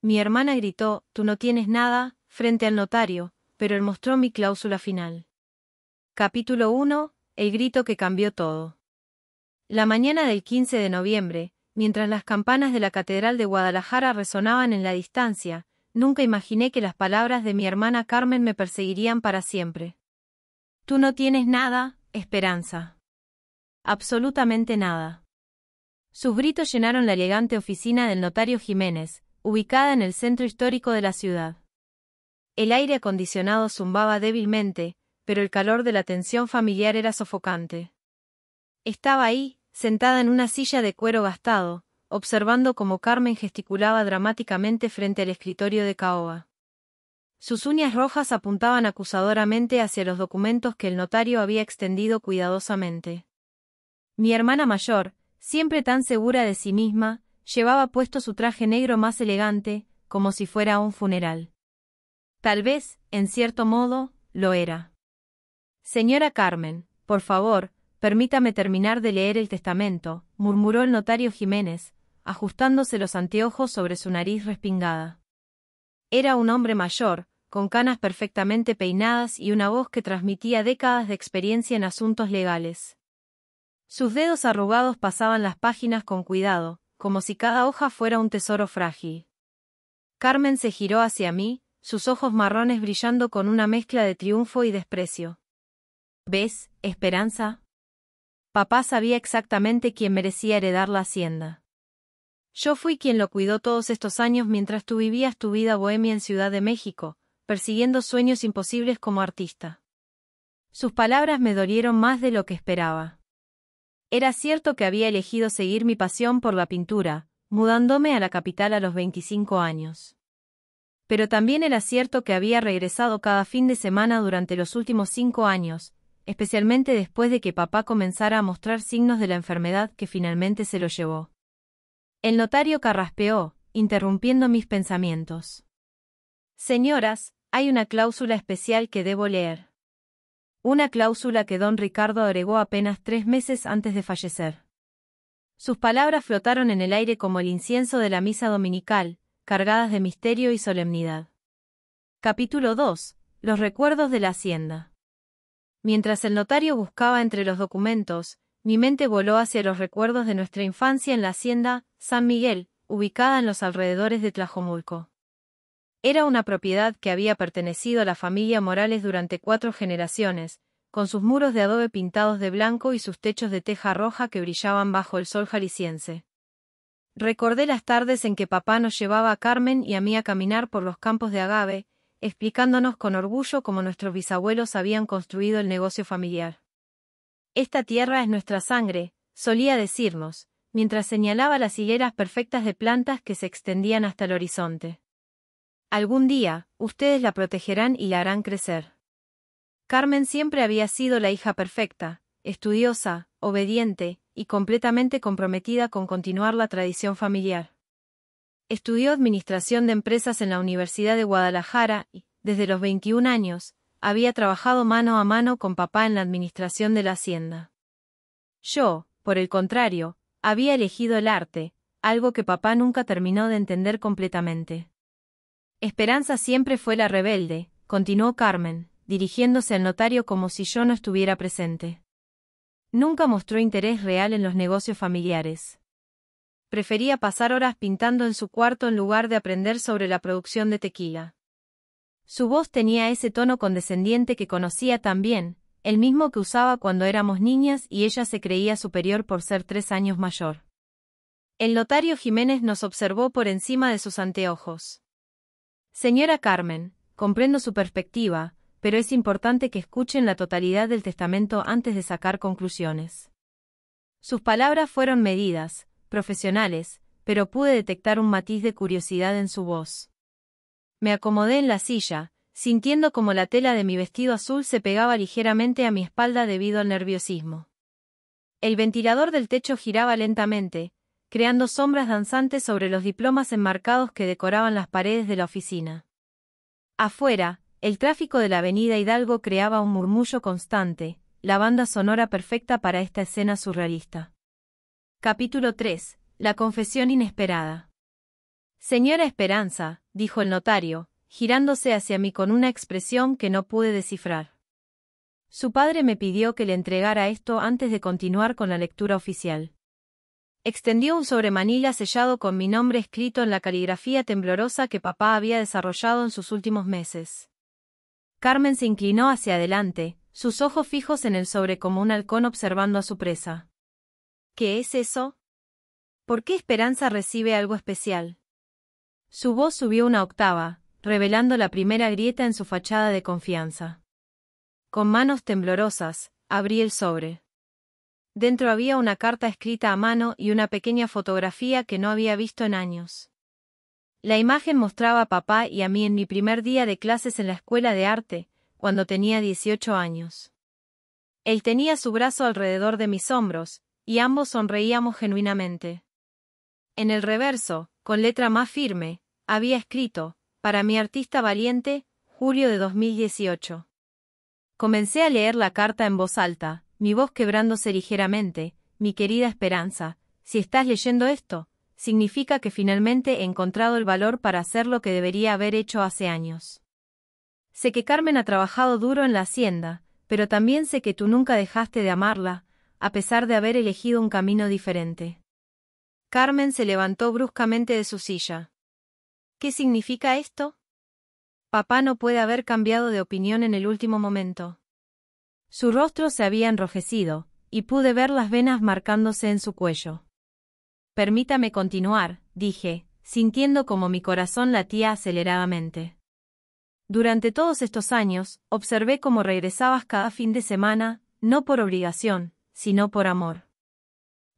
Mi hermana gritó, «Tú no tienes nada», frente al notario, pero él mostró mi cláusula final. Capítulo 1. El grito que cambió todo. La mañana del 15 de noviembre, mientras las campanas de la Catedral de Guadalajara resonaban en la distancia, nunca imaginé que las palabras de mi hermana Carmen me perseguirían para siempre. Tú no tienes nada, Esperanza. Absolutamente nada. Sus gritos llenaron la elegante oficina del notario Jiménez, ubicada en el centro histórico de la ciudad. El aire acondicionado zumbaba débilmente, pero el calor de la tensión familiar era sofocante. Estaba ahí, sentada en una silla de cuero gastado, observando cómo Carmen gesticulaba dramáticamente frente al escritorio de caoba. Sus uñas rojas apuntaban acusadoramente hacia los documentos que el notario había extendido cuidadosamente. Mi hermana mayor, siempre tan segura de sí misma, llevaba puesto su traje negro más elegante, como si fuera un funeral. Tal vez, en cierto modo, lo era. Señora Carmen, por favor, permítame terminar de leer el testamento, murmuró el notario Jiménez, ajustándose los anteojos sobre su nariz respingada. Era un hombre mayor, con canas perfectamente peinadas y una voz que transmitía décadas de experiencia en asuntos legales. Sus dedos arrugados pasaban las páginas con cuidado, como si cada hoja fuera un tesoro frágil. Carmen se giró hacia mí, sus ojos marrones brillando con una mezcla de triunfo y desprecio. ¿Ves, Esperanza? Papá sabía exactamente quién merecía heredar la hacienda. Yo fui quien lo cuidó todos estos años mientras tú vivías tu vida bohemia en Ciudad de México, persiguiendo sueños imposibles como artista. Sus palabras me dolieron más de lo que esperaba. Era cierto que había elegido seguir mi pasión por la pintura, mudándome a la capital a los 25 años. Pero también era cierto que había regresado cada fin de semana durante los últimos 5 años, especialmente después de que papá comenzara a mostrar signos de la enfermedad que finalmente se lo llevó. El notario carraspeó, interrumpiendo mis pensamientos. Señoras, hay una cláusula especial que debo leer. Una cláusula que don Ricardo agregó apenas 3 meses antes de fallecer. Sus palabras flotaron en el aire como el incienso de la misa dominical, cargadas de misterio y solemnidad. Capítulo 2. Los recuerdos de la hacienda. Mientras el notario buscaba entre los documentos, mi mente voló hacia los recuerdos de nuestra infancia en la hacienda San Miguel, ubicada en los alrededores de Tlajomulco. Era una propiedad que había pertenecido a la familia Morales durante 4 generaciones, con sus muros de adobe pintados de blanco y sus techos de teja roja que brillaban bajo el sol jalisciense. Recordé las tardes en que papá nos llevaba a Carmen y a mí a caminar por los campos de agave, explicándonos con orgullo cómo nuestros bisabuelos habían construido el negocio familiar. Esta tierra es nuestra sangre, solía decirnos, mientras señalaba las hileras perfectas de plantas que se extendían hasta el horizonte. Algún día, ustedes la protegerán y la harán crecer. Carmen siempre había sido la hija perfecta, estudiosa, obediente, y completamente comprometida con continuar la tradición familiar. Estudió Administración de Empresas en la Universidad de Guadalajara y, desde los 21 años, había trabajado mano a mano con papá en la administración de la hacienda. Yo, por el contrario, había elegido el arte, algo que papá nunca terminó de entender completamente. Esperanza siempre fue la rebelde, continuó Carmen, dirigiéndose al notario como si yo no estuviera presente. Nunca mostró interés real en los negocios familiares. Prefería pasar horas pintando en su cuarto en lugar de aprender sobre la producción de tequila. Su voz tenía ese tono condescendiente que conocía tan bien, el mismo que usaba cuando éramos niñas y ella se creía superior por ser 3 años mayor. El notario Jiménez nos observó por encima de sus anteojos. Señora Carmen, comprendo su perspectiva, pero es importante que escuchen la totalidad del testamento antes de sacar conclusiones. Sus palabras fueron medidas, profesionales, pero pude detectar un matiz de curiosidad en su voz. Me acomodé en la silla, sintiendo como la tela de mi vestido azul se pegaba ligeramente a mi espalda debido al nerviosismo. El ventilador del techo giraba lentamente, creando sombras danzantes sobre los diplomas enmarcados que decoraban las paredes de la oficina. Afuera, el tráfico de la avenida Hidalgo creaba un murmullo constante, la banda sonora perfecta para esta escena surrealista. Capítulo 3. La confesión inesperada. Señora Esperanza, dijo el notario, girándose hacia mí con una expresión que no pude descifrar. Su padre me pidió que le entregara esto antes de continuar con la lectura oficial. Extendió un sobremanila sellado con mi nombre escrito en la caligrafía temblorosa que papá había desarrollado en sus últimos meses. Carmen se inclinó hacia adelante, sus ojos fijos en el sobre como un halcón observando a su presa. ¿Qué es eso? ¿Por qué Esperanza recibe algo especial? Su voz subió una octava, revelando la primera grieta en su fachada de confianza. Con manos temblorosas, abrí el sobre. Dentro había una carta escrita a mano y una pequeña fotografía que no había visto en años. La imagen mostraba a papá y a mí en mi primer día de clases en la escuela de arte, cuando tenía 18 años. Él tenía su brazo alrededor de mis hombros, y ambos sonreíamos genuinamente. En el reverso, con letra más firme, había escrito, para mi artista valiente, julio de 2018. Comencé a leer la carta en voz alta, mi voz quebrándose ligeramente. Mi querida Esperanza, si estás leyendo esto, significa que finalmente he encontrado el valor para hacer lo que debería haber hecho hace años. Sé que Carmen ha trabajado duro en la hacienda, pero también sé que tú nunca dejaste de amarla, a pesar de haber elegido un camino diferente. Carmen se levantó bruscamente de su silla. ¿Qué significa esto? Papá no puede haber cambiado de opinión en el último momento. Su rostro se había enrojecido, y pude ver las venas marcándose en su cuello. Permítame continuar, dije, sintiendo como mi corazón latía aceleradamente. Durante todos estos años, observé cómo regresabas cada fin de semana, no por obligación, sino por amor.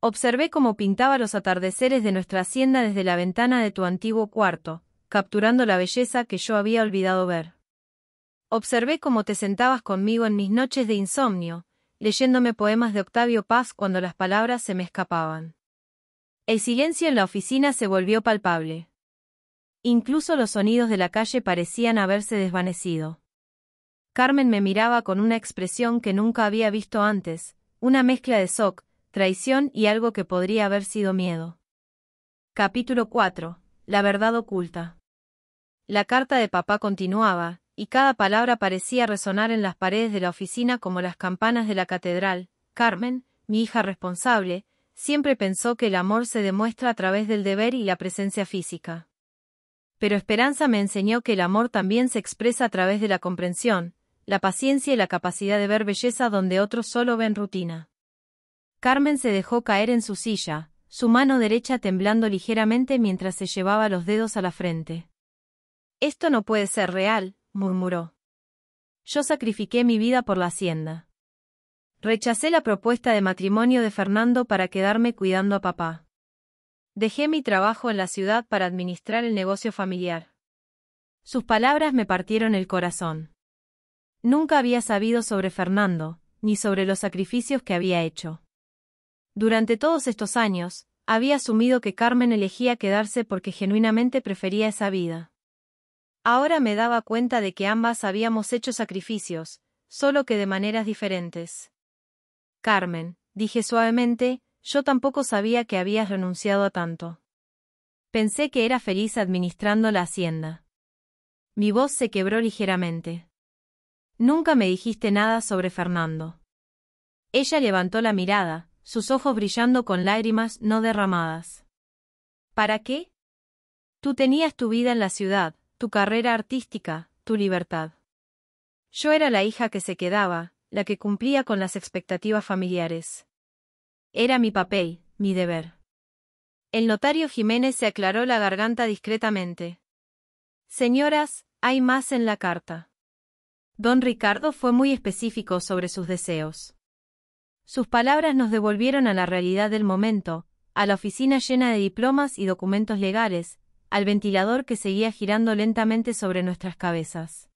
Observé cómo pintaba los atardeceres de nuestra hacienda desde la ventana de tu antiguo cuarto, capturando la belleza que yo había olvidado ver. Observé cómo te sentabas conmigo en mis noches de insomnio, leyéndome poemas de Octavio Paz cuando las palabras se me escapaban. El silencio en la oficina se volvió palpable. Incluso los sonidos de la calle parecían haberse desvanecido. Carmen me miraba con una expresión que nunca había visto antes, una mezcla de shock, traición y algo que podría haber sido miedo. Capítulo 4. La verdad oculta. La carta de papá continuaba, y cada palabra parecía resonar en las paredes de la oficina como las campanas de la catedral. Carmen, mi hija responsable, siempre pensó que el amor se demuestra a través del deber y la presencia física. Pero Esperanza me enseñó que el amor también se expresa a través de la comprensión, la paciencia y la capacidad de ver belleza donde otros solo ven rutina. Carmen se dejó caer en su silla, su mano derecha temblando ligeramente mientras se llevaba los dedos a la frente. «Esto no puede ser real», murmuró. «Yo sacrifiqué mi vida por la hacienda. Rechacé la propuesta de matrimonio de Fernando para quedarme cuidando a papá. Dejé mi trabajo en la ciudad para administrar el negocio familiar». Sus palabras me partieron el corazón. Nunca había sabido sobre Fernando, ni sobre los sacrificios que había hecho. Durante todos estos años, había asumido que Carmen elegía quedarse porque genuinamente prefería esa vida. Ahora me daba cuenta de que ambas habíamos hecho sacrificios, solo que de maneras diferentes. «Carmen», dije suavemente, «yo tampoco sabía que habías renunciado a tanto. Pensé que era feliz administrando la hacienda». Mi voz se quebró ligeramente. «Nunca me dijiste nada sobre Fernando». Ella levantó la mirada, sus ojos brillando con lágrimas no derramadas. «¿Para qué? Tú tenías tu vida en la ciudad, tu carrera artística, tu libertad. Yo era la hija que se quedaba, la que cumplía con las expectativas familiares. Era mi papel, mi deber». El notario Jiménez se aclaró la garganta discretamente. «Señoras, hay más en la carta». Don Ricardo fue muy específico sobre sus deseos. Sus palabras nos devolvieron a la realidad del momento, a la oficina llena de diplomas y documentos legales, al ventilador que seguía girando lentamente sobre nuestras cabezas.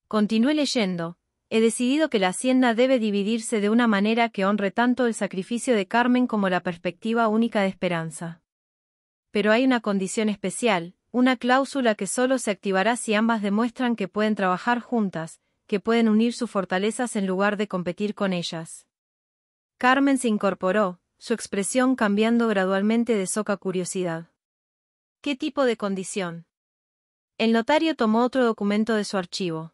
Continué leyendo. «He decidido que la hacienda debe dividirse de una manera que honre tanto el sacrificio de Carmen como la perspectiva única de Esperanza. Pero hay una condición especial, una cláusula que solo se activará si ambas demuestran que pueden trabajar juntas, que pueden unir sus fortalezas en lugar de competir con ellas». Carmen se incorporó, su expresión cambiando gradualmente de shock a curiosidad. ¿Qué tipo de condición? El notario tomó otro documento de su archivo.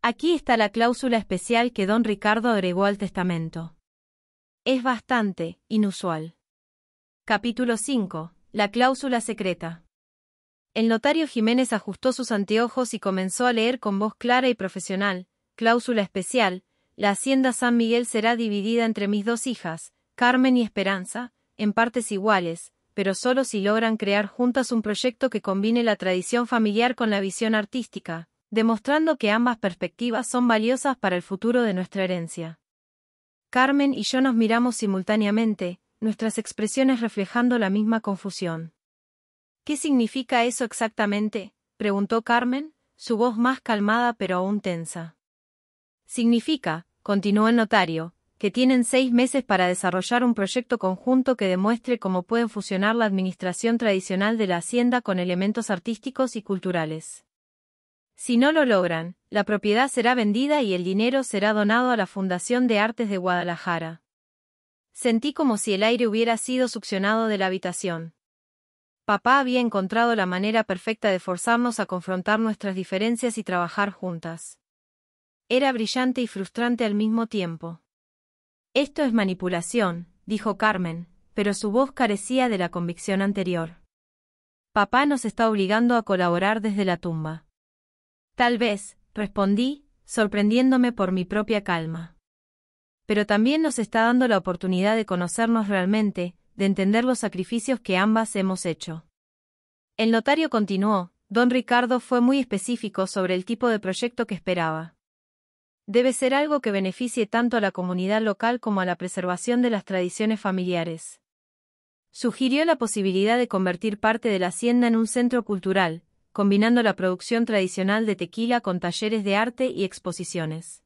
Aquí está la cláusula especial que don Ricardo agregó al testamento. Es bastante inusual. Capítulo 5. La cláusula secreta. El notario Jiménez ajustó sus anteojos y comenzó a leer con voz clara y profesional. Cláusula especial. La hacienda San Miguel será dividida entre mis dos hijas, Carmen y Esperanza, en partes iguales, pero solo si logran crear juntas un proyecto que combine la tradición familiar con la visión artística, demostrando que ambas perspectivas son valiosas para el futuro de nuestra herencia. Carmen y yo nos miramos simultáneamente, nuestras expresiones reflejando la misma confusión. ¿Qué significa eso exactamente?, preguntó Carmen, su voz más calmada pero aún tensa. Significa, continuó el notario, que tienen 6 meses para desarrollar un proyecto conjunto que demuestre cómo pueden fusionar la administración tradicional de la hacienda con elementos artísticos y culturales. Si no lo logran, la propiedad será vendida y el dinero será donado a la Fundación de Artes de Guadalajara. Sentí como si el aire hubiera sido succionado de la habitación. Papá había encontrado la manera perfecta de forzarnos a confrontar nuestras diferencias y trabajar juntas. Era brillante y frustrante al mismo tiempo. Esto es manipulación, dijo Carmen, pero su voz carecía de la convicción anterior. Papá nos está obligando a colaborar desde la tumba. Tal vez, respondí, sorprendiéndome por mi propia calma. Pero también nos está dando la oportunidad de conocernos realmente, de entender los sacrificios que ambas hemos hecho. El notario continuó, don Ricardo fue muy específico sobre el tipo de proyecto que esperaba. Debe ser algo que beneficie tanto a la comunidad local como a la preservación de las tradiciones familiares. Sugirió la posibilidad de convertir parte de la hacienda en un centro cultural, combinando la producción tradicional de tequila con talleres de arte y exposiciones.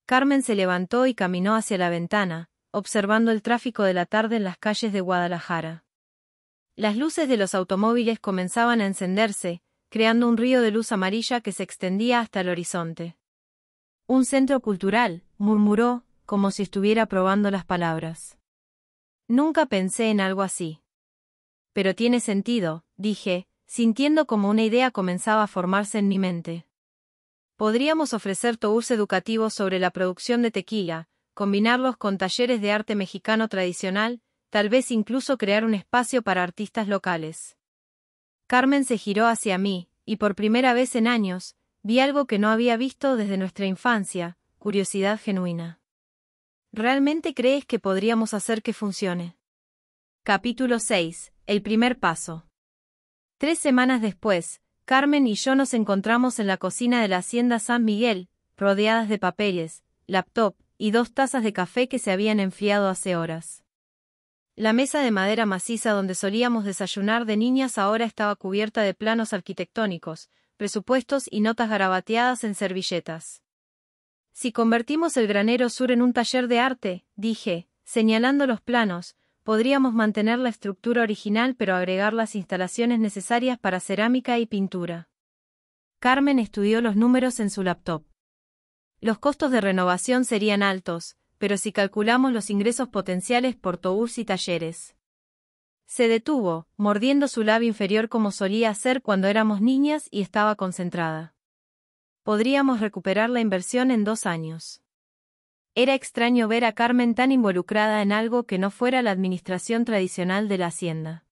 Carmen se levantó y caminó hacia la ventana, observando el tráfico de la tarde en las calles de Guadalajara. Las luces de los automóviles comenzaban a encenderse, creando un río de luz amarilla que se extendía hasta el horizonte. Un centro cultural, murmuró, como si estuviera probando las palabras. Nunca pensé en algo así. Pero tiene sentido, dije, sintiendo como una idea comenzaba a formarse en mi mente. Podríamos ofrecer tours educativos sobre la producción de tequila, combinarlos con talleres de arte mexicano tradicional, tal vez incluso crear un espacio para artistas locales. Carmen se giró hacia mí, y por primera vez en años, vi algo que no había visto desde nuestra infancia, curiosidad genuina. ¿Realmente crees que podríamos hacer que funcione? Capítulo 6. El primer paso. 3 semanas después, Carmen y yo nos encontramos en la cocina de la hacienda San Miguel, rodeadas de papeles, laptop y 2 tazas de café que se habían enfriado hace horas. La mesa de madera maciza donde solíamos desayunar de niñas ahora estaba cubierta de planos arquitectónicos, presupuestos y notas garabateadas en servilletas. Si convertimos el granero sur en un taller de arte, dije, señalando los planos, podríamos mantener la estructura original pero agregar las instalaciones necesarias para cerámica y pintura. Carmen estudió los números en su laptop. Los costos de renovación serían altos, pero si calculamos los ingresos potenciales por tours y talleres. Se detuvo, mordiendo su labio inferior como solía hacer cuando éramos niñas y estaba concentrada. Podríamos recuperar la inversión en 2 años. Era extraño ver a Carmen tan involucrada en algo que no fuera la administración tradicional de la hacienda.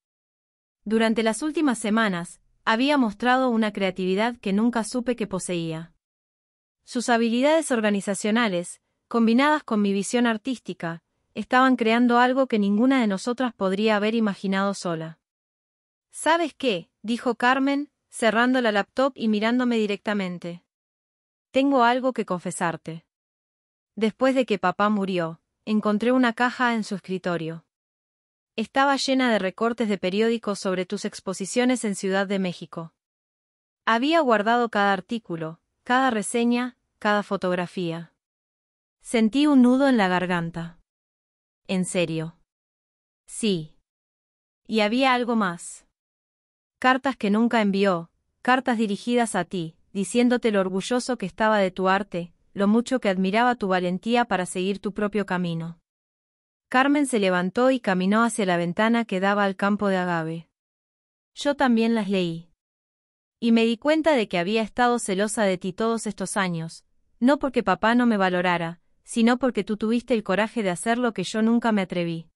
Durante las últimas semanas, había mostrado una creatividad que nunca supe que poseía. Sus habilidades organizacionales, combinadas con mi visión artística, estaban creando algo que ninguna de nosotras podría haber imaginado sola. ¿Sabes qué?, dijo Carmen, cerrando la laptop y mirándome directamente. Tengo algo que confesarte. Después de que papá murió, encontré una caja en su escritorio. Estaba llena de recortes de periódicos sobre tus exposiciones en Ciudad de México. Había guardado cada artículo, cada reseña, cada fotografía. Sentí un nudo en la garganta. ¿En serio? Sí. Y había algo más. Cartas que nunca envió, cartas dirigidas a ti, diciéndote lo orgulloso que estaba de tu arte, lo mucho que admiraba tu valentía para seguir tu propio camino. Carmen se levantó y caminó hacia la ventana que daba al campo de agave. Yo también las leí. Y me di cuenta de que había estado celosa de ti todos estos años, no porque papá no me valorara, sino porque tú tuviste el coraje de hacer lo que yo nunca me atreví.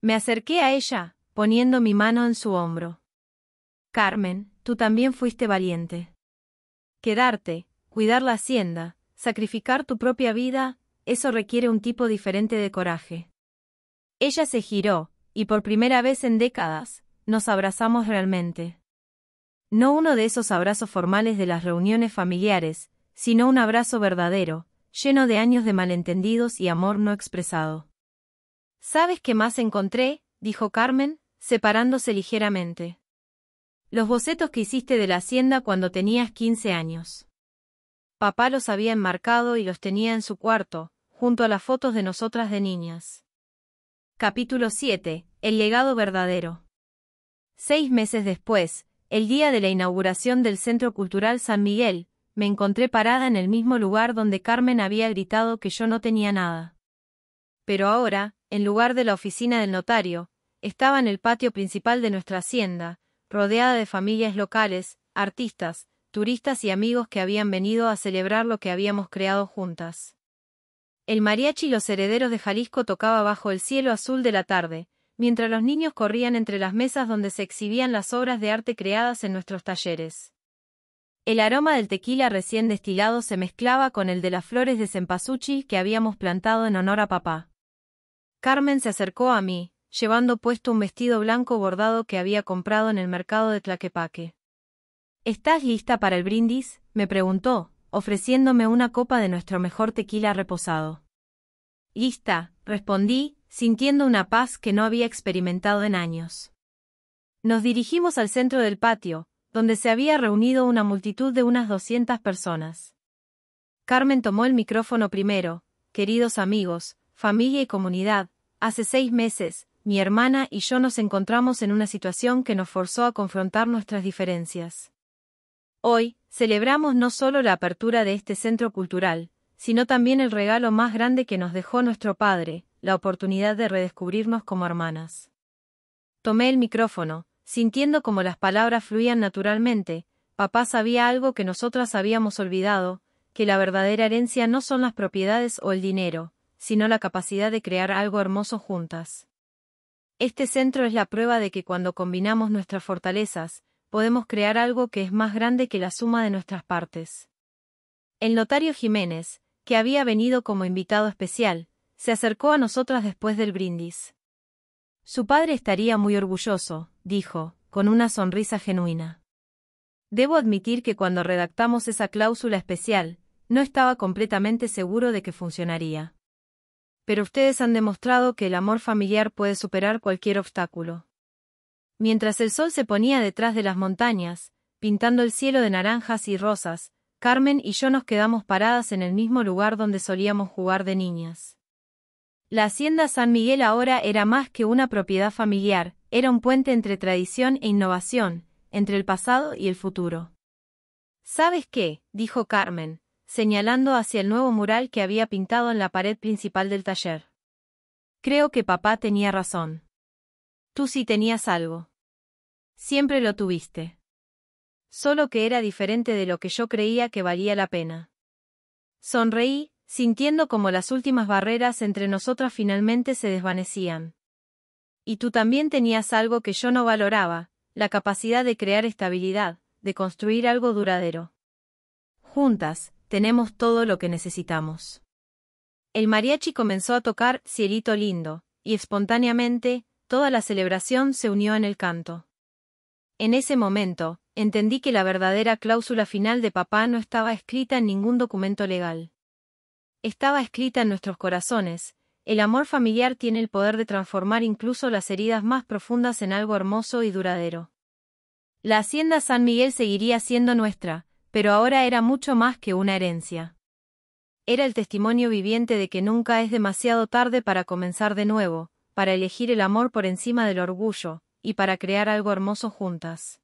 Me acerqué a ella, poniendo mi mano en su hombro. Carmen, tú también fuiste valiente. Quedarte, cuidar la hacienda, sacrificar tu propia vida, eso requiere un tipo diferente de coraje. Ella se giró, y por primera vez en décadas, nos abrazamos realmente. No uno de esos abrazos formales de las reuniones familiares, sino un abrazo verdadero, lleno de años de malentendidos y amor no expresado. ¿Sabes qué más encontré?, dijo Carmen, separándose ligeramente. Los bocetos que hiciste de la hacienda cuando tenías 15 años. Papá los había enmarcado y los tenía en su cuarto, junto a las fotos de nosotras de niñas. Capítulo 7. El legado verdadero. 6 meses después, el día de la inauguración del Centro Cultural San Miguel, me encontré parada en el mismo lugar donde Carmen había gritado que yo no tenía nada. Pero ahora, en lugar de la oficina del notario, estaba en el patio principal de nuestra hacienda, rodeada de familias locales, artistas, turistas y amigos que habían venido a celebrar lo que habíamos creado juntas. El mariachi y los herederos de Jalisco tocaba bajo el cielo azul de la tarde, mientras los niños corrían entre las mesas donde se exhibían las obras de arte creadas en nuestros talleres. El aroma del tequila recién destilado se mezclaba con el de las flores de cempasúchil que habíamos plantado en honor a papá. Carmen se acercó a mí, llevando puesto un vestido blanco bordado que había comprado en el mercado de Tlaquepaque. ¿Estás lista para el brindis?, me preguntó, ofreciéndome una copa de nuestro mejor tequila reposado. Lista, respondí, sintiendo una paz que no había experimentado en años. Nos dirigimos al centro del patio, donde se había reunido una multitud de unas 200 personas. Carmen tomó el micrófono primero. Queridos amigos, familia y comunidad, hace 6 meses, mi hermana y yo nos encontramos en una situación que nos forzó a confrontar nuestras diferencias. Hoy, celebramos no solo la apertura de este centro cultural, sino también el regalo más grande que nos dejó nuestro padre, la oportunidad de redescubrirnos como hermanas. Tomé el micrófono, sintiendo como las palabras fluían naturalmente. Papá sabía algo que nosotras habíamos olvidado, que la verdadera herencia no son las propiedades o el dinero, sino la capacidad de crear algo hermoso juntas. Este centro es la prueba de que cuando combinamos nuestras fortalezas, podemos crear algo que es más grande que la suma de nuestras partes. El notario Jiménez, que había venido como invitado especial, se acercó a nosotras después del brindis. Su padre estaría muy orgulloso, dijo, con una sonrisa genuina. Debo admitir que cuando redactamos esa cláusula especial, no estaba completamente seguro de que funcionaría. Pero ustedes han demostrado que el amor familiar puede superar cualquier obstáculo. Mientras el sol se ponía detrás de las montañas, pintando el cielo de naranjas y rosas, Carmen y yo nos quedamos paradas en el mismo lugar donde solíamos jugar de niñas. La hacienda San Miguel ahora era más que una propiedad familiar, era un puente entre tradición e innovación, entre el pasado y el futuro. ¿Sabes qué?, dijo Carmen, señalando hacia el nuevo mural que había pintado en la pared principal del taller. Creo que papá tenía razón. Tú sí tenías algo. Siempre lo tuviste. Solo que era diferente de lo que yo creía que valía la pena. Sonreí, sintiendo como las últimas barreras entre nosotras finalmente se desvanecían. Y tú también tenías algo que yo no valoraba, la capacidad de crear estabilidad, de construir algo duradero. Juntas, tenemos todo lo que necesitamos. El mariachi comenzó a tocar Cielito Lindo, y espontáneamente, toda la celebración se unió en el canto. En ese momento, entendí que la verdadera cláusula final de papá no estaba escrita en ningún documento legal. Estaba escrita en nuestros corazones. El amor familiar tiene el poder de transformar incluso las heridas más profundas en algo hermoso y duradero. La hacienda San Miguel seguiría siendo nuestra, pero ahora era mucho más que una herencia. Era el testimonio viviente de que nunca es demasiado tarde para comenzar de nuevo, para elegir el amor por encima del orgullo, y para crear algo hermoso juntas.